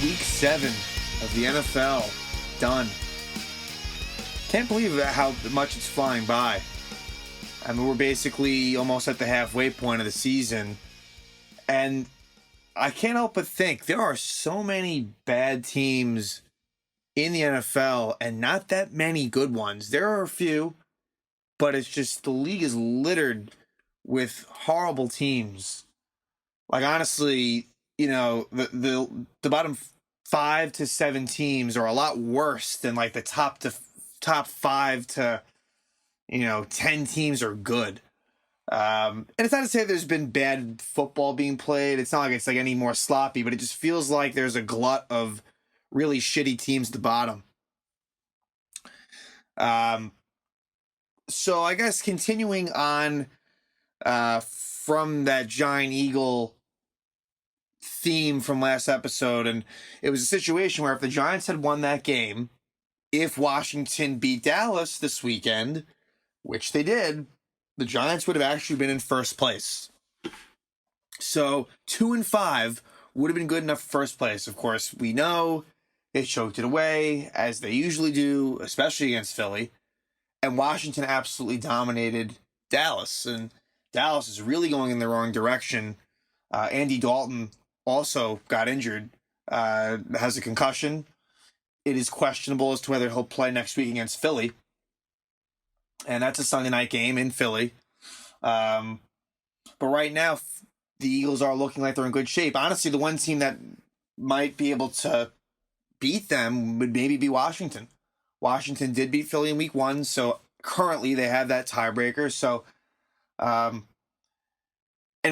Week 7 of the NFL done. Can't believe how much it's flying by. I mean, we're basically almost at the halfway point of the season. And I can't help but think there are so many bad teams in the NFL and not that many good ones. There are a few, but it's just the league is littered with horrible teams. Like, honestly, the bottom 5 to 7 teams are a lot worse than like the top 5 to 10 teams are good. And it's not to say there's been bad football being played. It's not like it's like any more sloppy, but it just feels like there's a glut of really shitty teams at the bottom. So I guess continuing on from that Giant Eagle theme from last episode, and it was a situation where if the Giants had won that game, if Washington beat Dallas this weekend, which they did, the Giants would have actually been in first place. So 2-5 would have been good enough for first place. Of course, we know they choked it away, as they usually do, especially against Philly. And Washington absolutely dominated Dallas. And Dallas is really going in the wrong direction. Andy Dalton also got injured, has a concussion. It is questionable as to whether he'll play next week against Philly. And that's a Sunday night game in Philly. But right now, the Eagles are looking like they're in good shape. Honestly, the one team that might be able to beat them would maybe be Washington. Washington did beat Philly in week 1, so currently they have that tiebreaker. So, and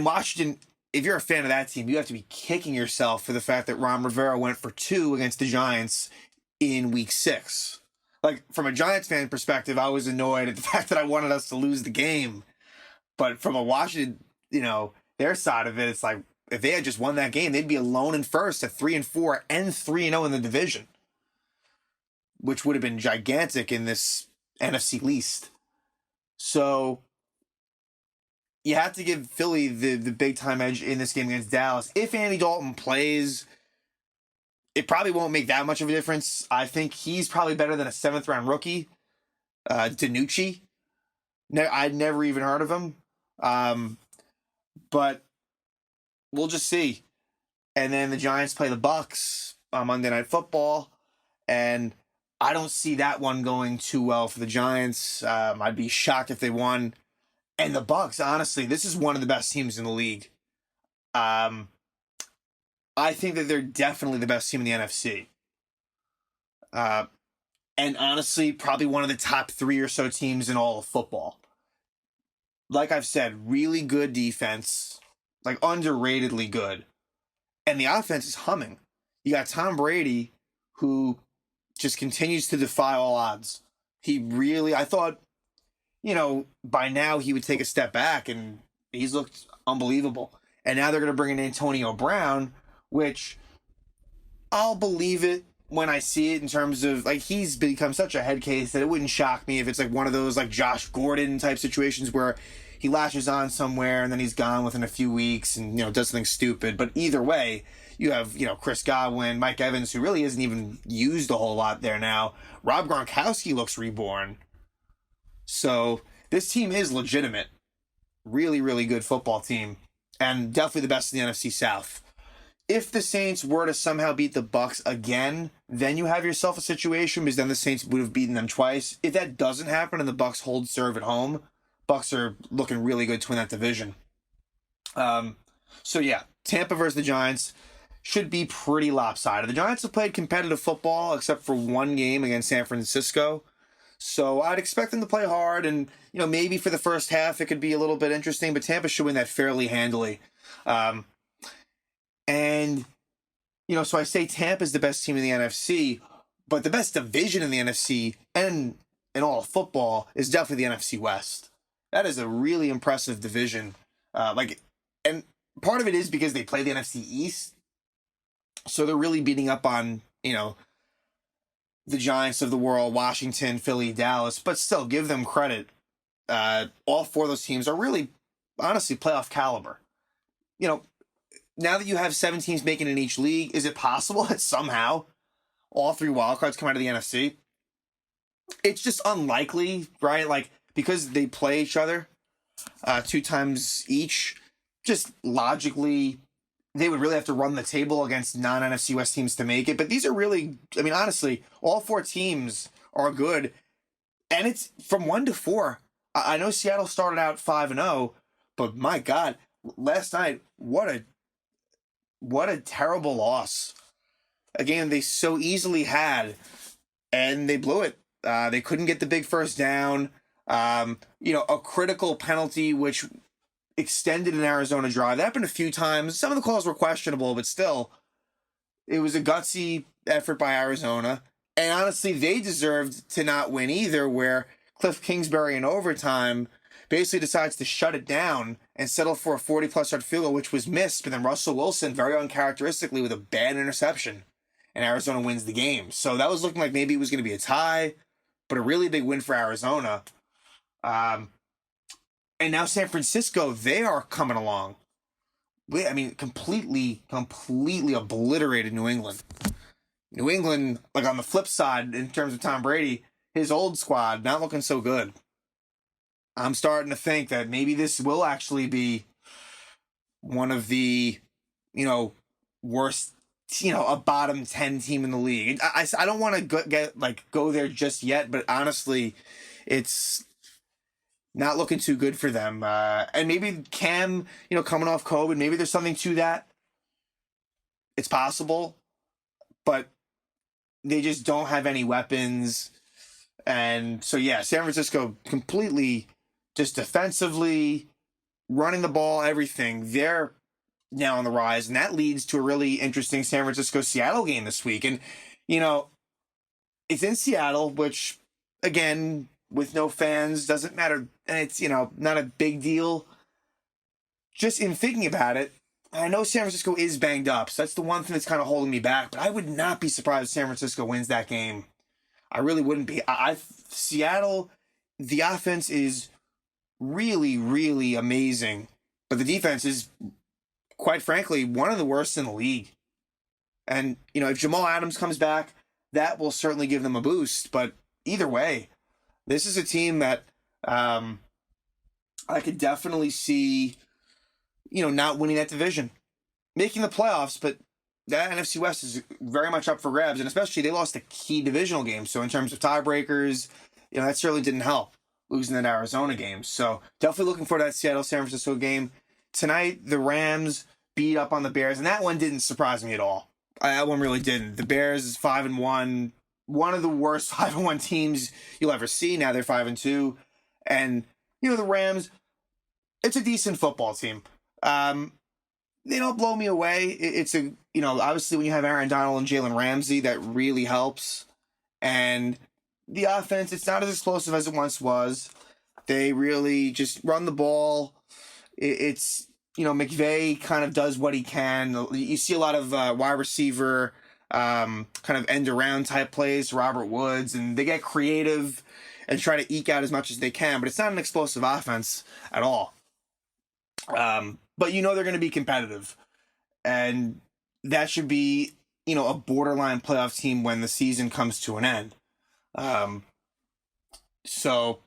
Washington, if you're a fan of that team, you have to be kicking yourself for the fact that Ron Rivera went for 2 against the Giants in week 6. Like, from a Giants fan perspective, I was annoyed at the fact that I wanted us to lose the game. But from a Washington, their side of it, it's like, if they had just won that game, they'd be alone in first at 3-4 and 3-0 in the division, which would have been gigantic in this NFC least. So you have to give Philly the big time edge in this game against Dallas. If Andy Dalton plays, it probably won't make that much of a difference. I think he's probably better than a 7th round rookie, DiNucci. I'd never even heard of him. But we'll just see. And then the Giants play the Bucs on Monday Night Football, and I don't see that one going too well for the Giants. I'd be shocked if they won. And the Bucs, honestly, this is one of the best teams in the league. I think that they're definitely the best team in the NFC. And honestly, probably one of the top 3 or so teams in all of football. Like I've said, really good defense, like underratedly good. And the offense is humming. You got Tom Brady, who just continues to defy all odds. I thought, by now he would take a step back, and he's looked unbelievable. And now they're going to bring in Antonio Brown, which I'll believe it when I see it in terms of, like, he's become such a head case that it wouldn't shock me if it's like one of those like Josh Gordon type situations where he latches on somewhere and then he's gone within a few weeks and, does something stupid. But either way, you have, Chris Godwin, Mike Evans, who really isn't even used a whole lot there now. Rob Gronkowski looks reborn. So this team is legitimate. Really, really good football team. And definitely the best in the NFC South. If the Saints were to somehow beat the Bucs again, then you have yourself a situation, because then the Saints would have beaten them twice. If that doesn't happen and the Bucs hold serve at home, Bucs are looking really good to win that division. So yeah, Tampa versus the Giants should be pretty lopsided. The Giants have played competitive football except for one game against San Francisco. So I'd expect them to play hard, and maybe for the first half it could be a little bit interesting, but Tampa should win that fairly handily. So I say Tampa is the best team in the NFC, but the best division in the NFC and in all of football is definitely the NFC West. That is a really impressive division. And part of it is because they play the NFC East, so they're really beating up on, the Giants of the world, Washington, Philly, Dallas, but still give them credit. All 4 of those teams are really, honestly, playoff caliber. now that you have 7 teams making it in each league, is it possible that somehow all 3 wildcards come out of the NFC? It's just unlikely, right? Like, because they play each other 2 times each, just logically, they would really have to run the table against non-NFC West teams to make it. But these are really, I mean, honestly, all 4 teams are good. And it's from 1 to 4. I know Seattle started out 5-0, but my God, last night, what a terrible loss. Again, they so easily had, and they blew it. They couldn't get the big first down. A critical penalty, which extended an Arizona drive. That happened a few times. Some of the calls were questionable, but still, it was a gutsy effort by Arizona. And honestly, they deserved to not win either, where Cliff Kingsbury in overtime basically decides to shut it down and settle for a 40-plus yard field goal, which was missed. But then Russell Wilson, very uncharacteristically, with a bad interception, and Arizona wins the game. So that was looking like maybe it was going to be a tie, but a really big win for Arizona. And now San Francisco, they are coming along. I mean, completely obliterated New England. New England, like on the flip side, in terms of Tom Brady, his old squad not looking so good. I'm starting to think that maybe this will actually be one of the, worst, a bottom 10 team in the league. I don't want to go there just yet, but honestly, it's not looking too good for them. And maybe Cam, coming off COVID, maybe there's something to that. It's possible, but they just don't have any weapons. And so, yeah, San Francisco completely just defensively running the ball, everything. They're now on the rise, and that leads to a really interesting San Francisco-Seattle game this week. And, it's in Seattle, which, again, with no fans, doesn't matter. And it's, not a big deal. Just in thinking about it, I know San Francisco is banged up, so that's the one thing that's kind of holding me back. But I would not be surprised if San Francisco wins that game. I really wouldn't be. Seattle, the offense is really, really amazing, but the defense is, quite frankly, one of the worst in the league. And, if Jamal Adams comes back, that will certainly give them a boost. But either way, this is a team that I could definitely see, not winning that division, making the playoffs, but that NFC West is very much up for grabs, and especially they lost a key divisional game. So in terms of tiebreakers, that certainly didn't help, losing that Arizona game. So definitely looking forward to that Seattle-San Francisco game. Tonight, the Rams beat up on the Bears, and that one didn't surprise me at all. That one really didn't. The Bears is 5-1, one of the worst 5-1 teams you'll ever see. Now they're 5-2. And, the Rams, it's a decent football team. They don't blow me away. It's obviously when you have Aaron Donald and Jalen Ramsey, that really helps. And the offense, it's not as explosive as it once was. They really just run the ball. It's, McVay kind of does what he can. You see a lot of wide receiver, kind of end around type plays, Robert Woods, and they get creative and try to eke out as much as they can, but it's not an explosive offense at all. But they're going to be competitive, and that should be, a borderline playoff team when the season comes to an end. So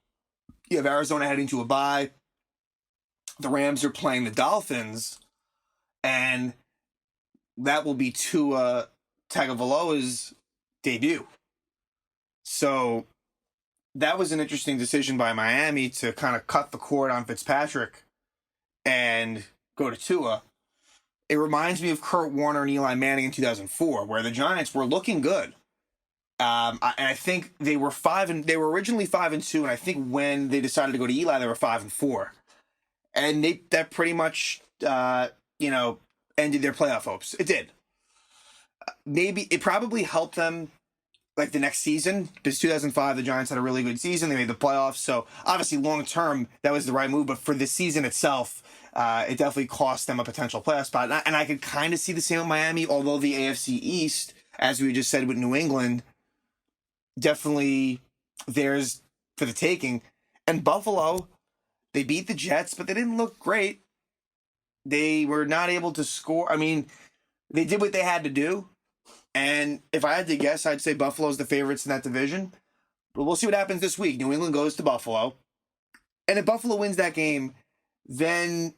you have Arizona heading to a bye. The Rams are playing the Dolphins, and that will be Tua Tagovailoa's debut. So that was an interesting decision by Miami to kind of cut the cord on Fitzpatrick and go to Tua. It reminds me of Kurt Warner and Eli Manning in 2004, where the Giants were looking good. And I think they were originally 5-2, and I think when they decided to go to Eli, they were 5-4. And that pretty much, ended their playoff hopes. It did. Maybe it probably helped them like the next season, because 2005, the Giants had a really good season. They made the playoffs. So obviously long term, that was the right move. But for the season itself, it definitely cost them a potential playoff spot. And I could kind of see the same with Miami, although the AFC East, as we just said with New England, definitely theirs for the taking. And Buffalo, they beat the Jets, but they didn't look great. They were not able to score. I mean, they did what they had to do. And if I had to guess, I'd say Buffalo's the favorites in that division. But we'll see what happens this week. New England goes to Buffalo. And if Buffalo wins that game, then,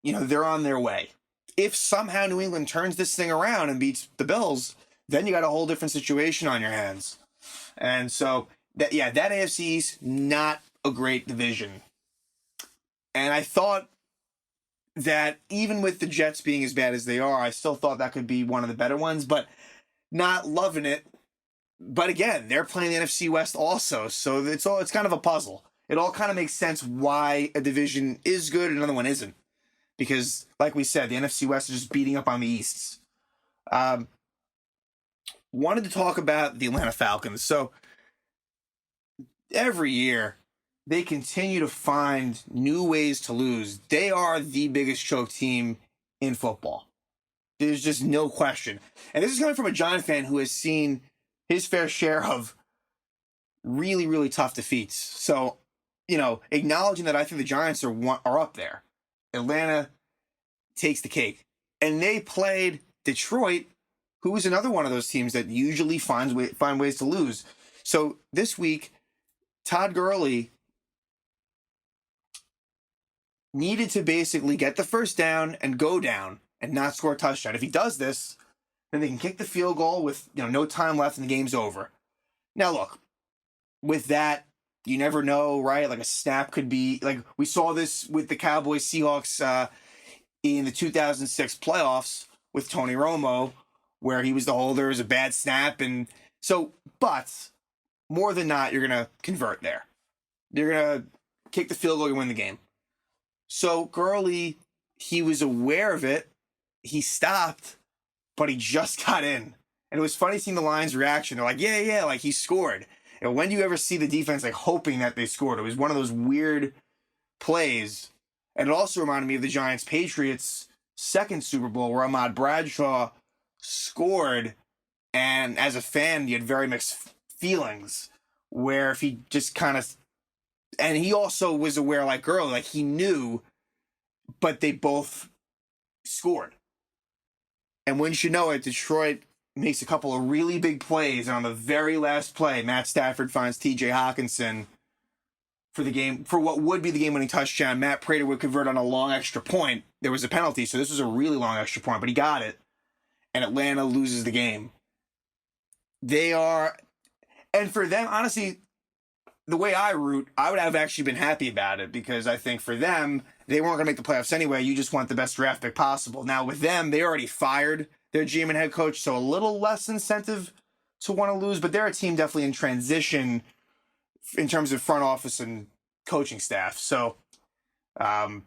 they're on their way. If somehow New England turns this thing around and beats the Bills, then you got a whole different situation on your hands. And so, that AFC East, not a great division. And I thought that even with the Jets being as bad as they are, I still thought that could be one of the better ones, but not loving it. But again, they're playing the NFC West also, so it's kind of a puzzle. It all kind of makes sense why a division is good and another one isn't. Because, like we said, the NFC West is just beating up on the Easts. Wanted to talk about the Atlanta Falcons. So, every year, they continue to find new ways to lose. They are the biggest choke team in football. There's just no question. And this is coming from a Giant fan who has seen his fair share of really, really tough defeats. So, acknowledging that I think the Giants are up there. Atlanta takes the cake. And they played Detroit, who is another one of those teams that usually find ways to lose. So this week, Todd Gurley needed to basically get the first down and go down and not score a touchdown. If he does this, then they can kick the field goal with no time left and the game's over. Now look, with that, you never know, right? Like a snap could be, like we saw this with the Cowboys Seahawks in the 2006 playoffs with Tony Romo, where he was the holder, it was a bad snap. And so, but more than not, you're going to convert there. You're going to kick the field goal, you win the game. So Gurley, he was aware of it. He stopped, but he just got in. And it was funny seeing the Lions' reaction. They're like, yeah, like he scored. And when do you ever see the defense like hoping that they scored? It was one of those weird plays. And it also reminded me of the Giants-Patriots second Super Bowl where Ahmad Bradshaw scored. And as a fan, you had very mixed feelings where if he just kind of... And he also was aware, like Gurley, like he knew, but they both scored. And wouldn't you know it, Detroit makes a couple of really big plays. And on the very last play, Matt Stafford finds T.J. Hawkinson for the game, for what would be the game-winning touchdown. Matt Prater would convert on a long extra point. There was a penalty, so this was a really long extra point, but he got it. And Atlanta loses the game. They are... And for them, honestly... The way I root, I would have actually been happy about it because I think for them, they weren't going to make the playoffs anyway. You just want the best draft pick possible. Now, with them, they already fired their GM and head coach, so a little less incentive to want to lose, but they're a team definitely in transition in terms of front office and coaching staff. So I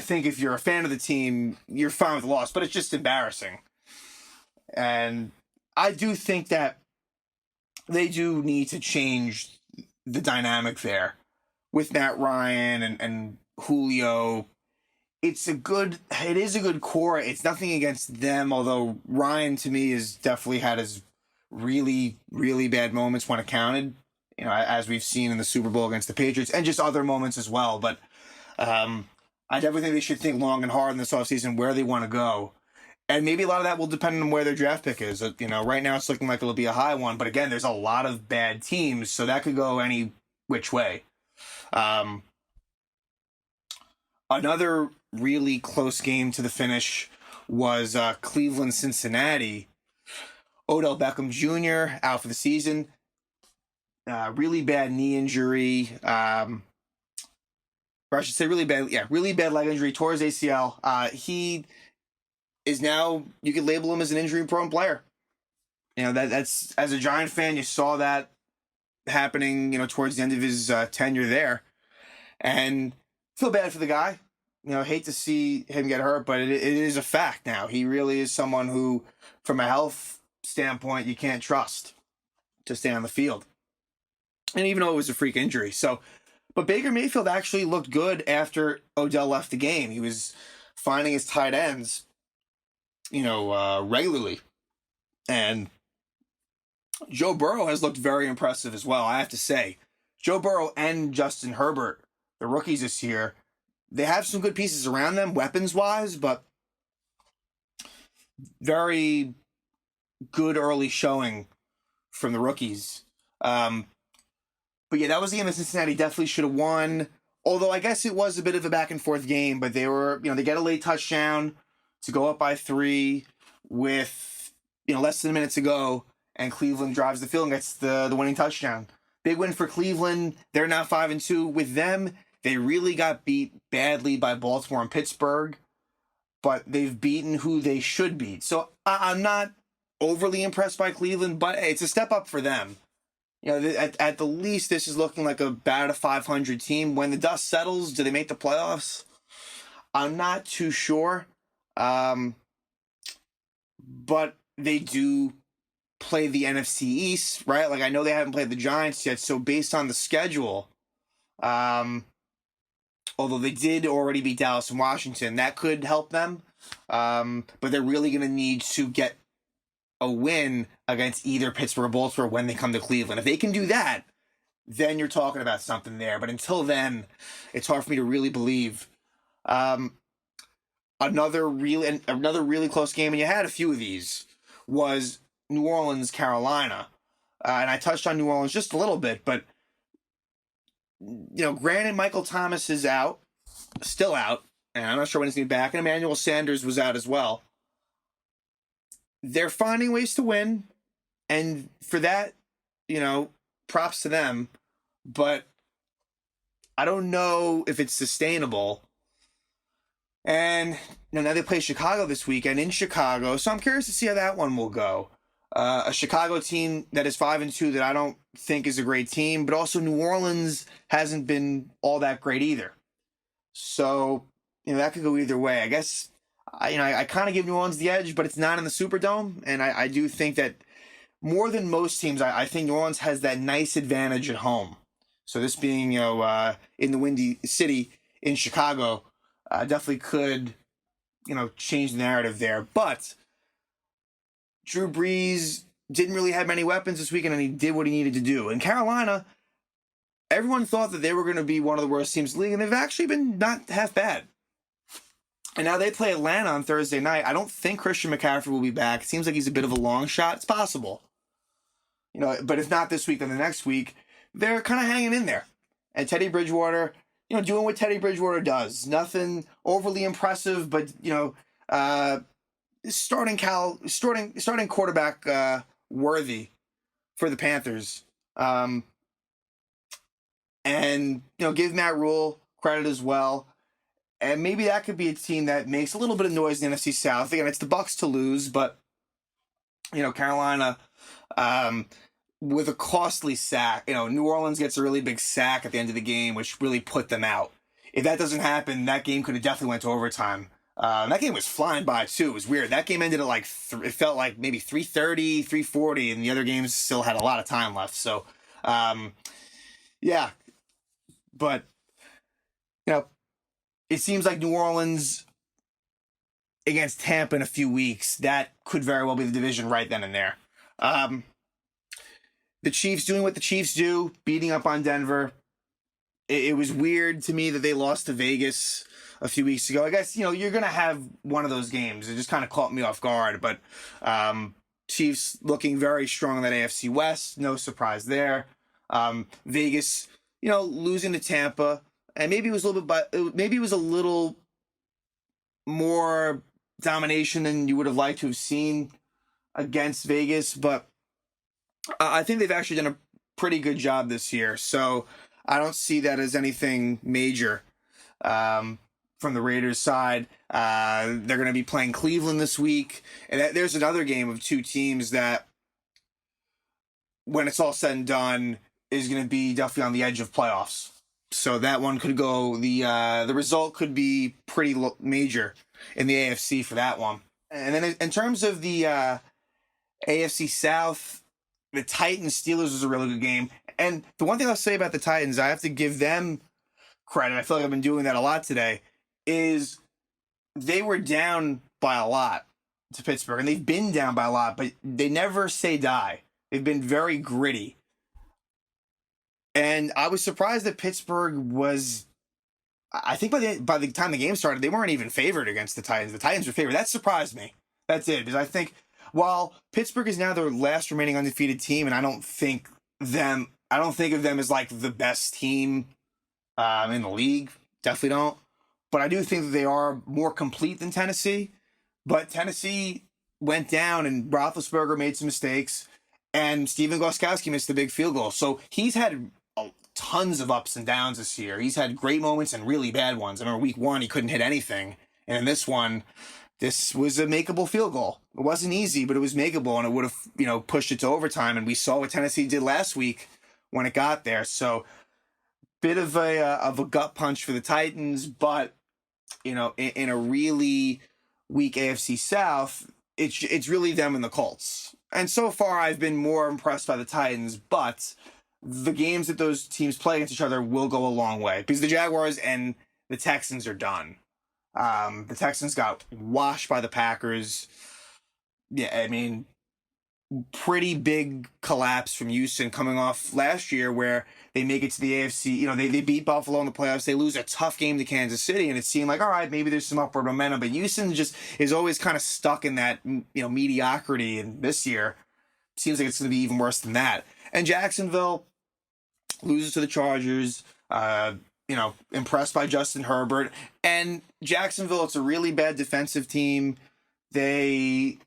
think if you're a fan of the team, you're fine with the loss, but it's just embarrassing. And I do think that they do need to change the dynamic there with Matt Ryan and Julio. It is a good core. It's nothing against them, although Ryan to me has definitely had his really, really bad moments when it counted, as we've seen in the Super Bowl against the Patriots and just other moments as well. But I definitely think they should think long and hard in this offseason where they want to go. And maybe a lot of that will depend on where their draft pick is. Right now it's looking like it'll be a high one. But again, there's a lot of bad teams, so that could go any which way. Another really close game to the finish was Cleveland-Cincinnati. Odell Beckham Jr. out for the season. Really bad knee injury. Or I should say really bad leg injury. Tore his ACL. He is now, you could label him as an injury-prone player. That's as a Giant fan, you saw that happening, towards the end of his tenure there. And feel bad for the guy. Hate to see him get hurt, but it is a fact now. He really is someone who, from a health standpoint, you can't trust to stay on the field. And even though it was a freak injury. But Baker Mayfield actually looked good after Odell left the game. He was finding his tight ends regularly. And Joe Burrow has looked very impressive as well, I have to say. Joe Burrow and Justin Herbert, the rookies this year, They have some good pieces around them, weapons wise, but very good early showing from the rookies. But yeah, that was the game that Cincinnati definitely should have won. Although I guess it was a bit of a back and forth game, but they get a late touchdown to go up by 3 with less than a minute to go, and Cleveland drives the field and gets the winning touchdown. Big win for Cleveland. They're now 5-2. With them, they really got beat badly by Baltimore and Pittsburgh, but they've beaten who they should beat. So I'm not overly impressed by Cleveland, but it's a step up for them. At the least, this is looking like about a 500 team. When the dust settles, do they make the playoffs? I'm not too sure. But they do play the NFC East, right? Like, I know they haven't played the Giants yet, so based on the schedule, although they did already beat Dallas and Washington, that could help them. But they're really going to need to get a win against either Pittsburgh or Baltimore when they come to Cleveland. If they can do that, then you're talking about something there. But until then, it's hard for me to really believe. Another really close game, and you had a few of these, was New Orleans, Carolina. And I touched on New Orleans just a little bit, but granted, Michael Thomas is still out, and I'm not sure when he's going to be back, and Emmanuel Sanders was out as well. They're finding ways to win, and for that, props to them. But I don't know if it's sustainable. And now they play Chicago this weekend in Chicago, so I'm curious to see how that one will go. A Chicago team that is 5-2 that I don't think is a great team, but also New Orleans hasn't been all that great either. So that could go either way. I guess. I kind of give New Orleans the edge, but it's not in the Superdome, and I do think that more than most teams, I think New Orleans has that nice advantage at home. So this being, in the Windy City in Chicago, definitely could, change the narrative there. But Drew Brees didn't really have many weapons this weekend, and he did what he needed to do. In Carolina, everyone thought that they were going to be one of the worst teams in the league, and they've actually been not half bad. And now they play Atlanta on Thursday night. I don't think Christian McCaffrey will be back. It seems like he's a bit of a long shot. It's possible. But if not this week, then the next week, they're kind of hanging in there. And Teddy Bridgewater, doing what Teddy Bridgewater does. Nothing overly impressive, but, starting quarterback worthy for the Panthers. And, give Matt Rule credit as well. And maybe that could be a team that makes a little bit of noise in the NFC South. Again, it's the Bucs to lose, but Carolina, with a costly sack. New Orleans gets a really big sack at the end of the game, which really put them out. If that doesn't happen, that game could have definitely went to overtime. That game was flying by too. It was weird. That game ended at it felt like maybe 3:30, 3:40, and the other games still had a lot of time left. So, yeah, but it seems like New Orleans against Tampa in a few weeks, that could very well be the division right then and there. The Chiefs doing what the Chiefs do, beating up on Denver. It was weird to me that they lost to Vegas a few weeks ago. I guess, you're going to have one of those games. It just kind of caught me off guard. But Chiefs looking very strong in that AFC West. No surprise there. Vegas, losing to Tampa. And maybe it was a little more domination than you would have liked to have seen against Vegas, but I think they've actually done a pretty good job this year. So I don't see that as anything major from the Raiders' side. They're going to be playing Cleveland this week, and there's another game of two teams that, when it's all said and done, is going to be definitely on the edge of playoffs. So that one could go. The result could be pretty major in the AFC for that one. And then in terms of the AFC South, the Titans-Steelers was a really good game. And the one thing I'll say about the Titans, I have to give them credit. I feel like I've been doing that a lot today. Is they were down by a lot to Pittsburgh, and they've been down by a lot, but they never say die. They've been very gritty. And I was surprised that Pittsburgh was I think by the time the game started, they weren't even favored against the Titans. The Titans were favored. That surprised me. That's it, because I think while Pittsburgh is now their last remaining undefeated team, and I don't think of them as like the best team in the league. Definitely don't. But I do think that they are more complete than Tennessee. But Tennessee went down, and Roethlisberger made some mistakes, and Steven Gostkowski missed the big field goal. So he's had tons of ups and downs this year. He's had great moments and really bad ones. I remember week 1, he couldn't hit anything. And in this one, this was a makeable field goal. It wasn't easy, but it was makeable, and it would have, pushed it to overtime. And we saw what Tennessee did last week when it got there. So bit of a gut punch for the Titans, but in a really weak AFC South, it's really them and the Colts. And so far, I've been more impressed by the Titans, but the games that those teams play against each other will go a long way, because the Jaguars and the Texans are done. The Texans got washed by the Packers. Yeah, I mean, pretty big collapse from Houston coming off last year where they make it to the AFC. They beat Buffalo in the playoffs. They lose a tough game to Kansas City, and it seemed like, all right, maybe there's some upward momentum. But Houston just is always kind of stuck in that, mediocrity. And this year, it seems like it's going to be even worse than that. And Jacksonville loses to the Chargers. Impressed by Justin Herbert. And Jacksonville, it's a really bad defensive team. They've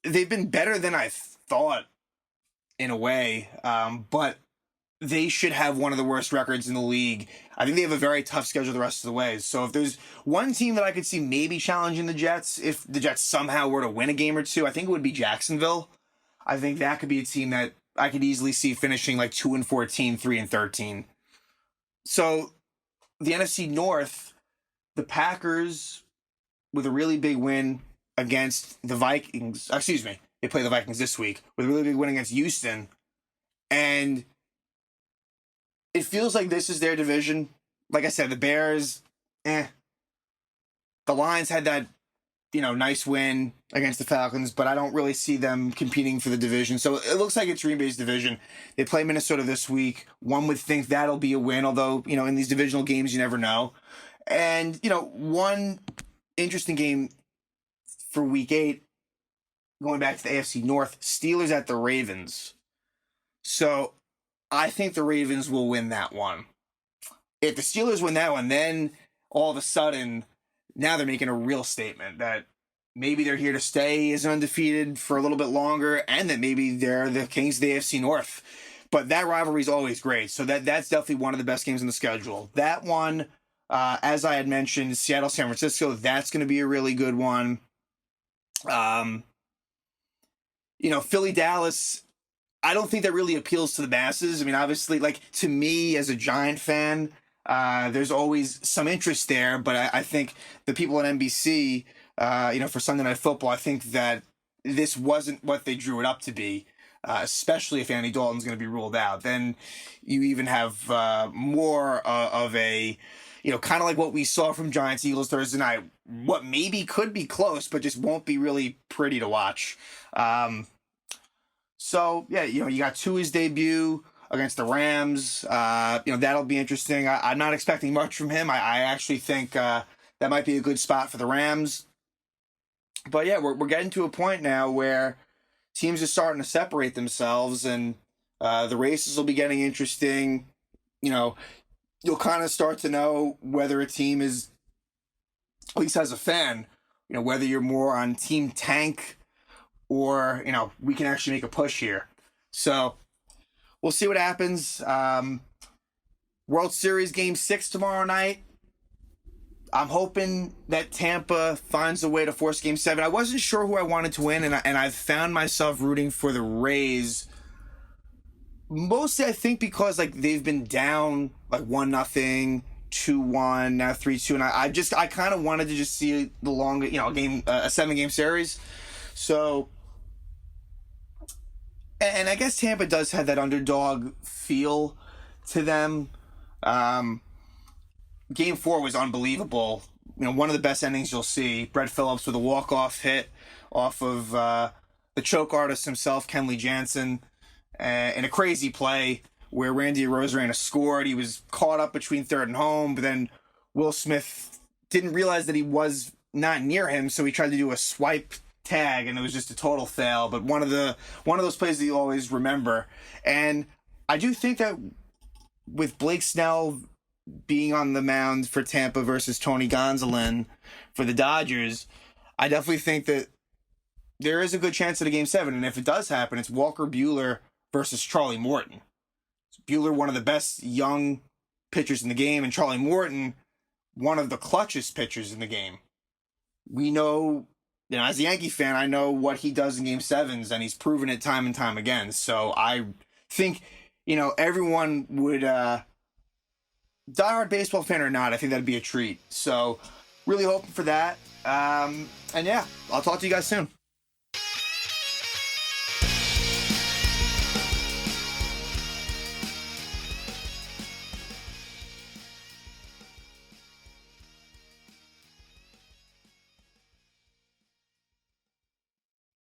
been better than I thought in a way, but they should have one of the worst records in the league. I think they have a very tough schedule the rest of the way. So if there's one team that I could see maybe challenging the Jets, if the Jets somehow were to win a game or two, I think it would be Jacksonville. I think that could be a team that I could easily see finishing like 2-14, 3-13. So the NFC North, the Packers with a really big win against the Vikings. Excuse me. They play the Vikings this week with a really big win against Houston. And it feels like this is their division. Like I said, the Bears, The Lions had that, nice win against the Falcons, but I don't really see them competing for the division. So it looks like it's Green Bay's division. They play Minnesota this week. One would think that'll be a win, although, in these divisional games, you never know. And, one interesting game for week 8, going back to the AFC North, Steelers at the Ravens. So I think the Ravens will win that one. If the Steelers win that one, then all of a sudden, now they're making a real statement that maybe they're here to stay as undefeated for a little bit longer, and that maybe they're the kings of the AFC North. But that rivalry is always great. So that's definitely one of the best games in the schedule. That one, as I had mentioned, Seattle, San Francisco, that's going to be a really good one. Philly, Dallas, I don't think that really appeals to the masses. I mean, obviously, to me as a Giant fan, there's always some interest there, but I think the people at NBC, for Sunday Night Football, I think that this wasn't what they drew it up to be, especially if Andy Dalton's going to be ruled out. Then you even have more of a, kind of like what we saw from Giants-Eagles Thursday night, what maybe could be close, but just won't be really pretty to watch. So, yeah, you got Tua's debut against the Rams. That'll be interesting. I'm not expecting much from him. I actually think that might be a good spot for the Rams. But yeah, we're getting to a point now where teams are starting to separate themselves, and the races will be getting interesting. You'll kind of start to know whether a team is, at least as a fan, whether you're more on Team Tank or, we can actually make a push here. So we'll see what happens. World Series Game 6 tomorrow night. I'm hoping that Tampa finds a way to force Game 7. I wasn't sure who I wanted to win, and I've found myself rooting for the Rays. Mostly, I think, because they've been down 1-0, 2-1, now 3-2, and I kind of wanted to just see the longer, game, a 7-game series. So, and I guess Tampa does have that underdog feel to them. Game 4 was unbelievable. One of the best endings you'll see. Brett Phillips with a walk-off hit off of the choke artist himself, Kenley Jansen, in a crazy play where Randy Arozarena scored. He was caught up between third and home, but then Will Smith didn't realize that he was not near him, so he tried to do a swipe tag, and it was just a total fail. But one of those plays that you'll always remember. And I do think that with Blake Snell being on the mound for Tampa versus Tony Gonsolin for the Dodgers, I definitely think that there is a good chance at a Game 7. And if it does happen, it's Walker Buehler versus Charlie Morton. Buehler, one of the best young pitchers in the game, and Charlie Morton, one of the clutchest pitchers in the game. We know, as a Yankee fan, I know what he does in Game 7s, and he's proven it time and time again. So I think, everyone would, diehard baseball fan or not, I think that'd be a treat. So really hoping for that. And yeah, I'll talk to you guys soon.